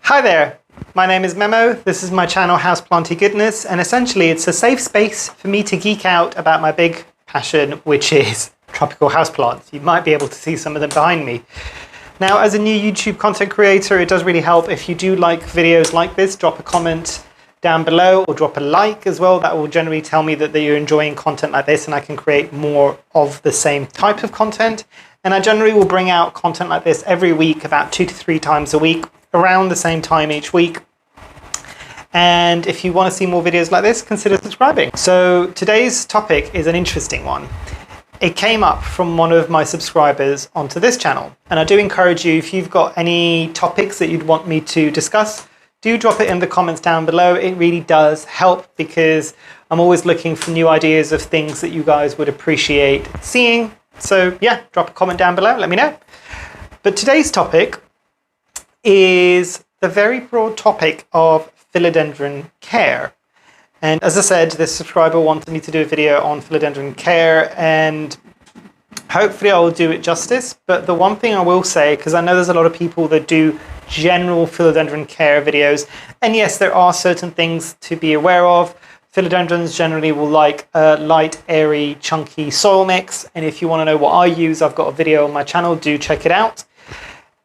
Hi there, my name is Memo, this is my channel Houseplanty Goodness, and essentially it's a safe space for me to geek out about my big passion, which is tropical houseplants. You might be able to see some of them behind me. Now, as a new YouTube content creator, it does really help if you do like videos like this, drop a comment down below or drop a like as well. That will generally tell me that you're enjoying content like this and I can create more of the same type of content. And I generally will bring out content like this every week, about 2 to 3 times a week, around the same time each week. And if you want to see more videos like this, consider subscribing. So today's topic is an interesting one. It came up from one of my subscribers onto this channel. And I do encourage you, if you've got any topics that you'd want me to discuss, do drop it in the comments down below. It really does help because I'm always looking for new ideas of things that you guys would appreciate seeing. So yeah, drop a comment down below, let me know. But today's topic is the very broad topic of Philodendron Care. And as I said, this subscriber wanted me to do a video on Philodendron Care, and hopefully I will do it justice. But the one thing I will say, because I know there's a lot of people that do general Philodendron Care videos, and yes, there are certain things to be aware of. Philodendrons generally will like a light, airy, chunky soil mix. And if you want to know what I use, I've got a video on my channel, do check it out.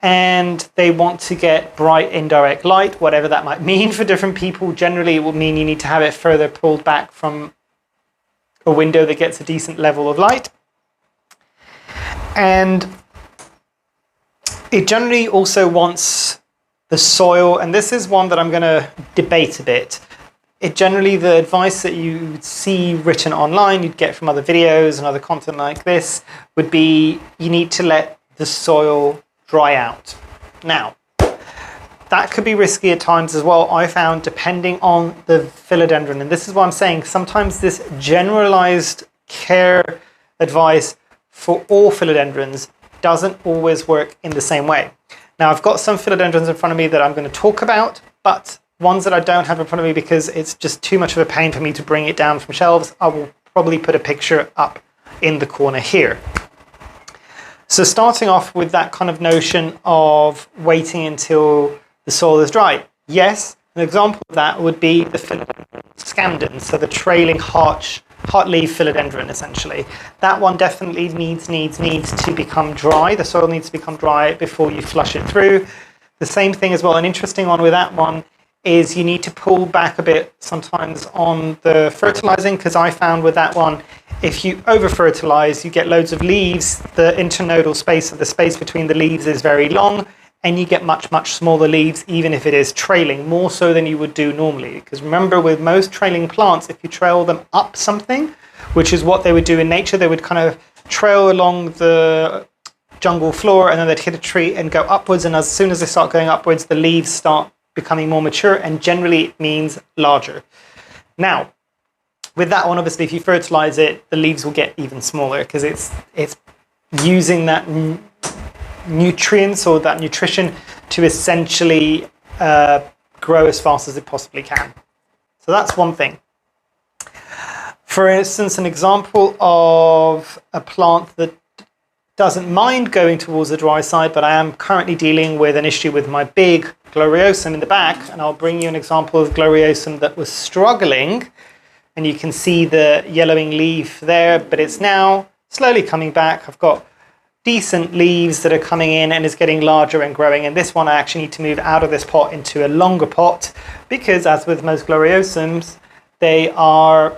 And they want to get bright indirect light, whatever that might mean for different people. Generally, it will mean you need to have it further pulled back from a window that gets a decent level of light. And it generally also wants the soil, and this is one that I'm going to debate a bit. It generally, the advice that you see written online, you'd get from other videos and other content like this, would be you need to let the soil dry out. Now, that could be risky at times as well, I found, depending on the philodendron. And this is what I'm saying, sometimes this generalized care advice for all philodendrons doesn't always work in the same way. Now, I've got some philodendrons in front of me that I'm going to talk about, but ones that I don't have in front of me because it's just too much of a pain for me to bring it down from shelves, I will probably put a picture up in the corner here. So starting off with that kind of notion of waiting until the soil is dry. Yes, an example of that would be the philodendron scandens, so the trailing heart leaf philodendron essentially. That one definitely needs to become dry. The soil needs to become dry before you flush it through. The same thing as well, an interesting one with that one is you need to pull back a bit sometimes on the fertilizing, because I found with that one, if you over-fertilize, you get loads of leaves. The internodal space, of the space between the leaves, is very long, and you get much, much smaller leaves, even if it is trailing, more so than you would do normally. Because remember, with most trailing plants, if you trail them up something, which is what they would do in nature, they would kind of trail along the jungle floor, and then they'd hit a tree and go upwards, and as soon as they start going upwards, the leaves start becoming more mature, and generally it means larger. Now, with that one, obviously, if you fertilize it, the leaves will get even smaller because it's using that nutrients or that nutrition to essentially grow as fast as it possibly can. So that's one thing. For instance, an example of a plant that doesn't mind going towards the dry side, but I am currently dealing with an issue with my big Gloriosum in the back, and I'll bring you an example of Gloriosum that was struggling. And you can see the yellowing leaf there, but it's now slowly coming back. I've got decent leaves that are coming in and is getting larger and growing. And this one I actually need to move out of this pot into a longer pot because, as with most Gloriosums, they are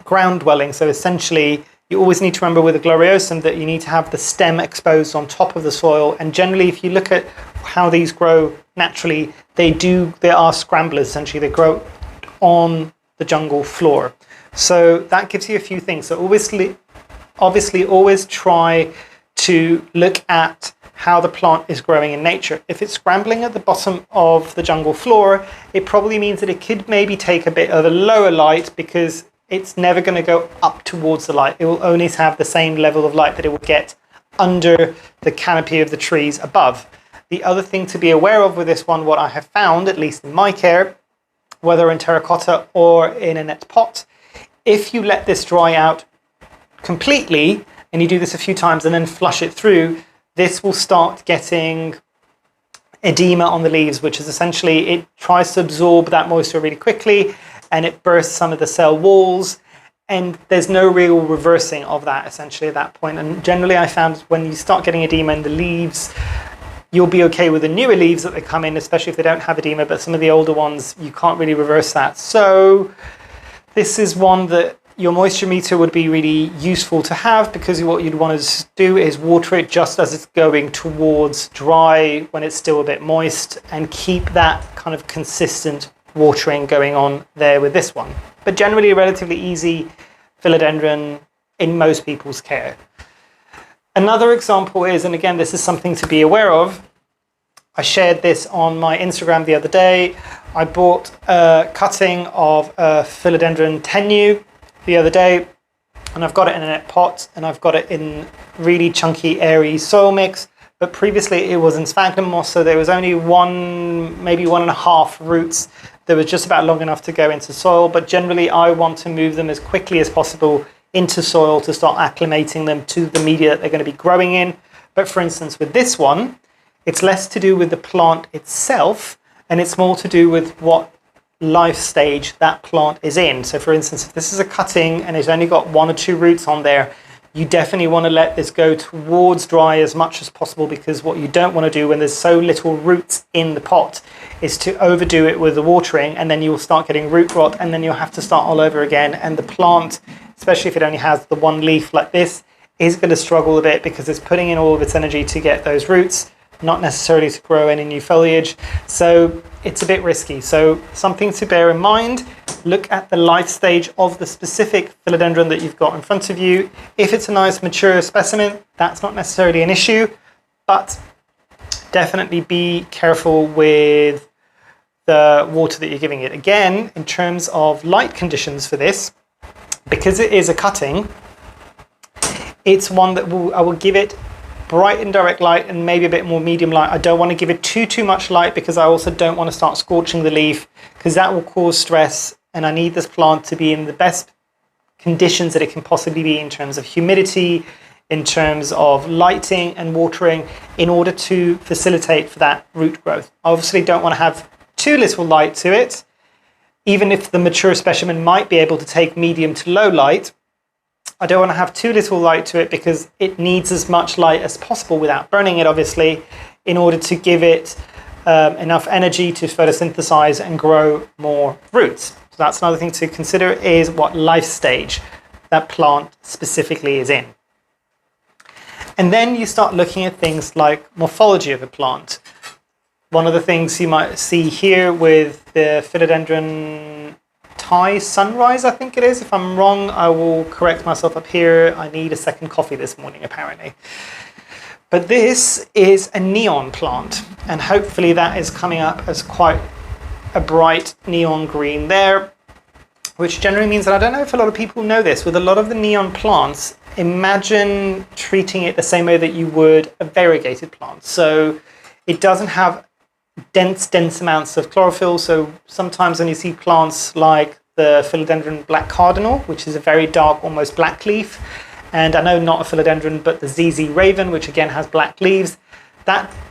ground dwelling. So essentially, you always need to remember with a Gloriosum that you need to have the stem exposed on top of the soil. And generally, if you look at how these grow naturally, they are scramblers, essentially. They grow on the jungle floor. So that gives you a few things. So obviously always try to look at how the plant is growing in nature. If it's scrambling at the bottom of the jungle floor, it probably means that it could maybe take a bit of a lower light because it's never going to go up towards the light. It will only have the same level of light that it will get under the canopy of the trees above. The other thing to be aware of with this one, what I have found, at least in my care, whether in terracotta or in a net pot, if you let this dry out completely and you do this a few times and then flush it through, this will start getting edema on the leaves, which is essentially it tries to absorb that moisture really quickly and it bursts some of the cell walls, and there's no real reversing of that essentially at that point. And generally I found when you start getting edema in the leaves, you'll be okay with the newer leaves that they come in, especially if they don't have edema, but some of the older ones, you can't really reverse that. So this is one that your moisture meter would be really useful to have, because what you'd want to do is water it just as it's going towards dry when it's still a bit moist, and keep that kind of consistent watering going on there with this one. But generally a relatively easy philodendron in most people's care. Another example is, and again this is something to be aware of, I shared this on my Instagram the other day. I bought a cutting of a Philodendron Tenue the other day, and I've got it in a net pot, and I've got it in really chunky, airy soil mix. But previously it was in sphagnum moss, so there was only one, maybe 1.5 roots that was just about long enough to go into soil. But generally I want to move them as quickly as possible into soil to start acclimating them to the media that they're going to be growing in. But for instance, with this one, it's less to do with the plant itself, and it's more to do with what life stage that plant is in. So for instance, if this is a cutting and it's only got 1 or 2 roots on there, you definitely want to let this go towards dry as much as possible, because what you don't want to do when there's so little roots in the pot is to overdo it with the watering, and then you'll start getting root rot, and then you'll have to start all over again. And the plant, especially if it only has the 1 leaf like this, is going to struggle a bit, because it's putting in all of its energy to get those roots, not necessarily to grow any new foliage. So it's a bit risky. So something to bear in mind, look at the life stage of the specific philodendron that you've got in front of you. If it's a nice mature specimen, that's not necessarily an issue, but definitely be careful with the water that you're giving it. Again, in terms of light conditions for this, because it is a cutting, it's one that I will give it bright and direct light, and maybe a bit more medium light. I don't want to give it too much light, because I also don't want to start scorching the leaf, because that will cause stress, and I need this plant to be in the best conditions that it can possibly be in terms of humidity, in terms of lighting and watering, in order to facilitate for that root growth. I obviously don't want to have too little light to it, even if the mature specimen might be able to take medium to low light. I don't want to have too little light to it, because it needs as much light as possible without burning it, obviously, in order to give it enough energy to photosynthesize and grow more roots. So that's another thing to consider, is what life stage that plant specifically is in. And then you start looking at things like morphology of a plant. One of the things you might see here with the Philodendron Thai Sunrise, I think it is. If I'm wrong, I will correct myself up here. I need a second coffee this morning, apparently. But this is a neon plant, and hopefully that is coming up as quite a bright neon green there, which generally means that, I don't know if a lot of people know this, with a lot of the neon plants, imagine treating it the same way that you would a variegated plant. So it doesn't have dense amounts of chlorophyll. So sometimes when you see plants like the Philodendron Black Cardinal, which is a very dark, almost black leaf, and I know not a philodendron, but the ZZ Raven, which again has black leaves,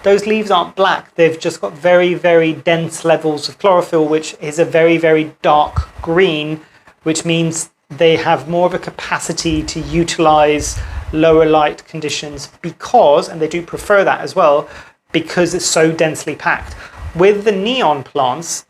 those leaves aren't black. They've just got very, very dense levels of chlorophyll, which is a very, very dark green, which means they have more of a capacity to utilize lower light conditions, because, and they do prefer that as well, because it's so densely packed. With the neon plants,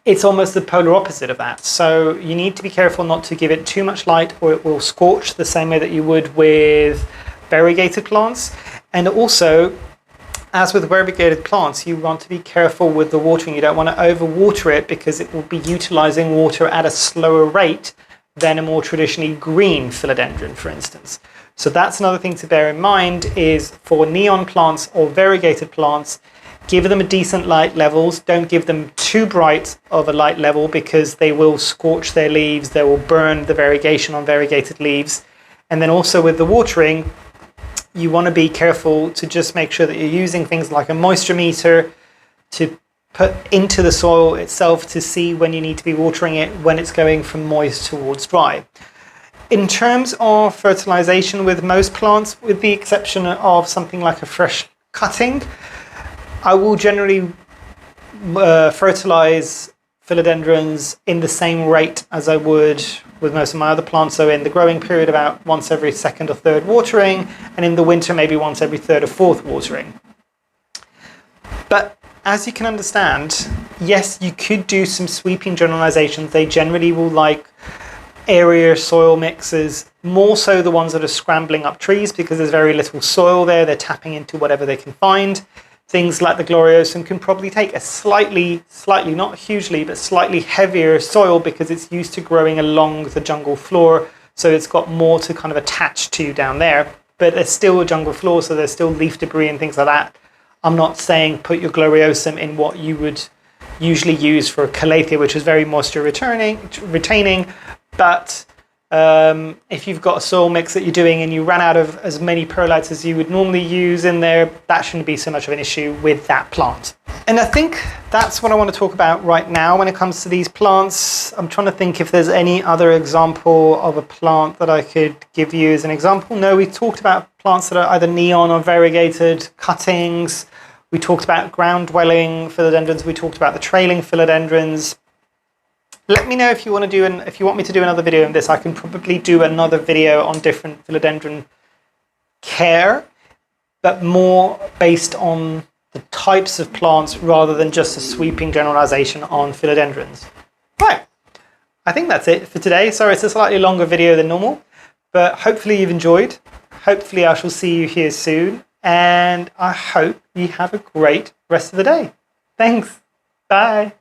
it's almost the polar opposite of that. So you need to be careful not to give it too much light, or it will scorch the same way that you would with variegated plants. And also, as with variegated plants, you want to be careful with the watering. You don't want to overwater it, because it will be utilizing water at a slower rate than a more traditionally green philodendron, for instance. So that's another thing to bear in mind, is for neon plants or variegated plants, give them a decent light levels. Don't give them too bright of a light level, because they will scorch their leaves. They will burn the variegation on variegated leaves. And then also with the watering, you want to be careful to just make sure that you're using things like a moisture meter to put into the soil itself to see when you need to be watering it, when it's going from moist towards dry. In terms of fertilization with most plants, with the exception of something like a fresh cutting, I will generally fertilize philodendrons in the same rate as I would with most of my other plants. So in the growing period, about once every second or third watering, and in the winter, maybe once every third or fourth watering. But as you can understand, yes, you could do some sweeping generalizations. They generally will like area soil mixes, more so the ones that are scrambling up trees because there's very little soil there. They're tapping into whatever they can find. Things like the Gloriosum can probably take a slightly, not hugely, but slightly heavier soil because it's used to growing along the jungle floor. So it's got more to kind of attach to down there. But it's still a jungle floor, so there's still leaf debris and things like that. I'm not saying put your Gloriosum in what you would usually use for Calathea, which is very moisture retaining. But if you've got a soil mix that you're doing and you ran out of as many perlites as you would normally use in there, that shouldn't be so much of an issue with that plant. And I think that's what I want to talk about right now when it comes to these plants. I'm trying to think if there's any other example of a plant that I could give you as an example. No, we talked about plants that are either neon or variegated cuttings. We talked about ground-dwelling philodendrons. We talked about the trailing philodendrons. Let me know if you want to do if you want me to do another video on this. I can probably do another video on different philodendron care, but more based on the types of plants rather than just a sweeping generalization on philodendrons. Right, I think that's it for today. Sorry, it's a slightly longer video than normal, but hopefully you've enjoyed. Hopefully I shall see you here soon, and I hope you have a great rest of the day. Thanks. Bye.